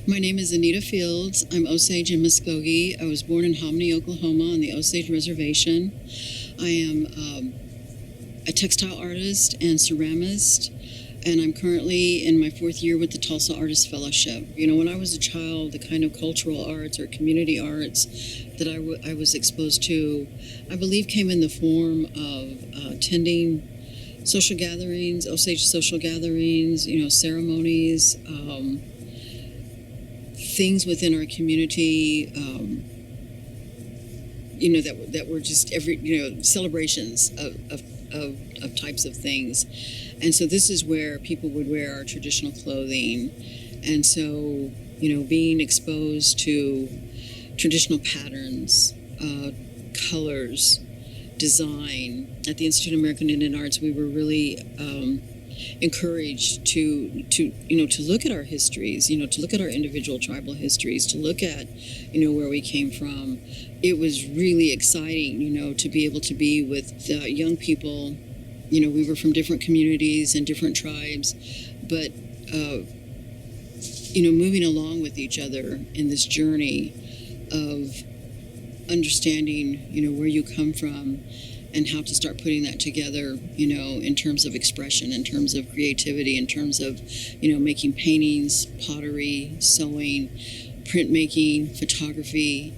My name is Anita Fields. I'm Osage in Muscogee. I was born in Hominy, Oklahoma on the Osage Reservation. I am a textile artist and ceramist, and I'm currently in my fourth year with the Tulsa Artist Fellowship. You know, when I was a child, the kind of cultural arts or community arts that I was exposed to, I believe came in the form of attending social gatherings, Osage social gatherings, ceremonies, things within our community, that were just celebrations of types of things. And so this is where people would wear our traditional clothing. And so, being exposed to traditional patterns, colors, design. At the Institute of American Indian Arts, we were really encouraged to look at our histories, to look at our individual tribal histories, to look at, where we came from. It was really exciting, to be able to be with young people. We were from different communities and different tribes, but, moving along with each other in this journey of understanding, where you come from and how to start putting that together, in terms of expression, in terms of creativity, in terms of, making paintings, pottery, sewing, printmaking, photography,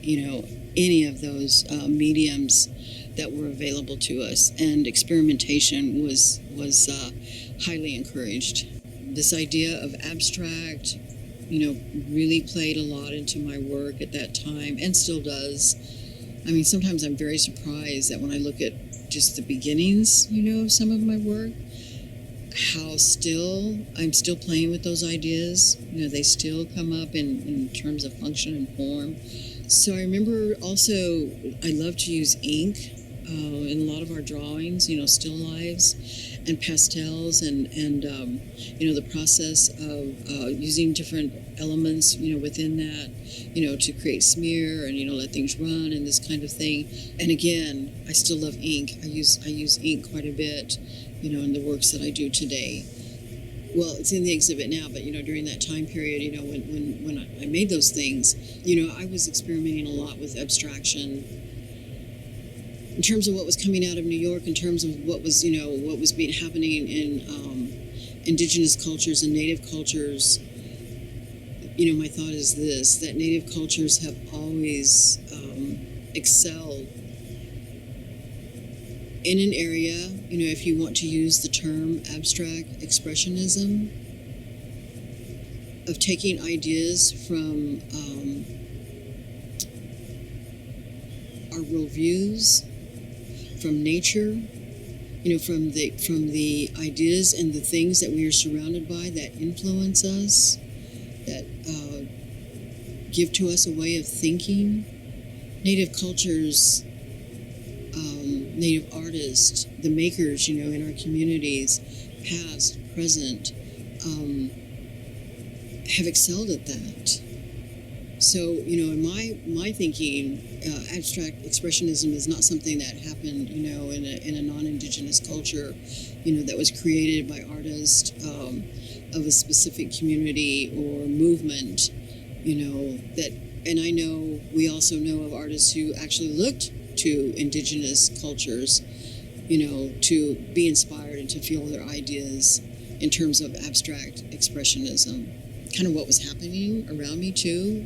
any of those mediums that were available to us. And experimentation was highly encouraged. This idea of abstract, really played a lot into my work at that time and still does. I mean, sometimes I'm very surprised that when I look at just the beginnings, of some of my work, how I'm still playing with those ideas. They still come up in terms of function and form. So I remember also I love to use ink in a lot of our drawings, still lives and pastels and the process of using different elements, within that, to create smear and, let things run and this kind of thing. And again, I still love ink. I use ink quite a bit, in the works that I do today. Well, it's in the exhibit now, but, during that time period, when I made those things, I was experimenting a lot with abstraction in terms of what was coming out of New York, in terms of what was happening in indigenous cultures and native cultures. My thought is this, that native cultures have always excelled in an area, if you want to use the term abstract expressionism, of taking ideas from our worldviews, from nature, from the ideas and the things that we are surrounded by that influence us, that give to us a way of thinking. Native cultures, native artists, the makers, in our communities, past, present, have excelled at that. So, in my thinking, abstract expressionism is not something that happened, in a non-Indigenous culture, that was created by artists of a specific community or movement, and I know we also know of artists who actually looked to Indigenous cultures, to be inspired and to feel their ideas in terms of abstract expressionism. Kind of what was happening around me too,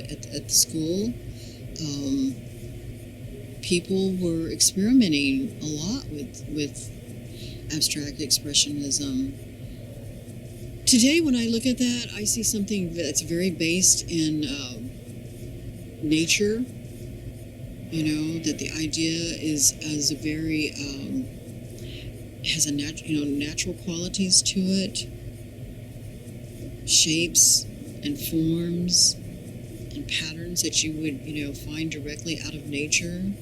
at the school. People were experimenting a lot with abstract expressionism. Today, when I look at that, I see something that's very based in nature. That the idea is a very has a natural qualities to it, shapes and forms and patterns that you would find directly out of nature.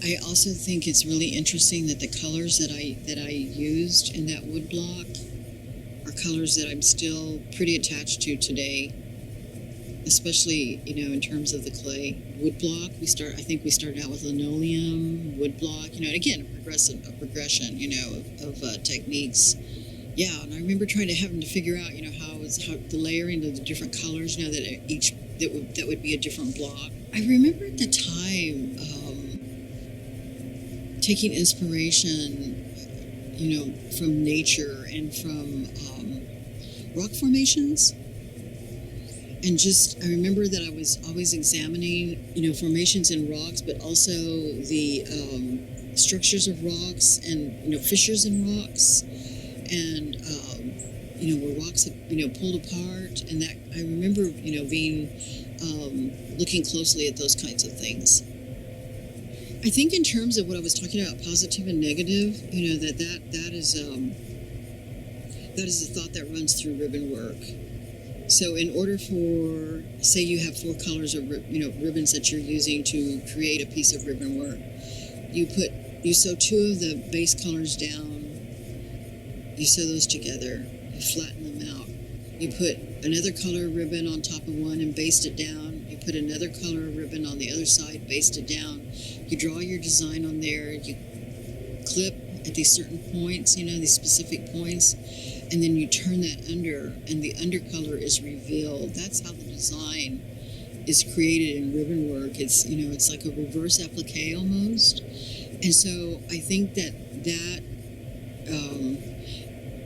I also think it's really interesting that the colors that I used in that wood block are colors that I'm still pretty attached to today, especially in terms of the clay wood block. I think we started out with linoleum, wood block, and again a progression, of techniques Yeah, and I remember having to figure out, how the layering of the different colors, that that would be a different block. I remember at the time taking inspiration, from nature and from rock formations. And I remember that I was always examining, formations in rocks, but also the structures of rocks and, fissures in rocks, and, where rocks have, pulled apart. And that I remember, being, looking closely at those kinds of things. I think in terms of what I was talking about, positive and negative, that is a thought that runs through ribbon work. So in order for, say you have 4 colors of ribbons that you're using to create a piece of ribbon work, you sew 2 of the base colors down, you sew those together, you flatten them out, you put another color ribbon on top of one and baste it down, you put another color ribbon on the other side, baste it down, you draw your design on there, you clip at these certain points, these specific points, and then you turn that under, and the undercolor is revealed. That's how the design is created in ribbon work. It's it's like a reverse applique almost. And so I think that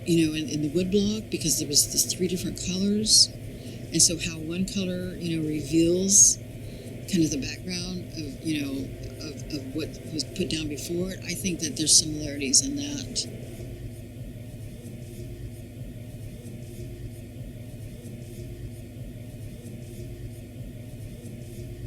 in the wood block, because there was this 3 different colors, and so how one color reveals kind of the background of of what was put down before it. I think that there's similarities in that.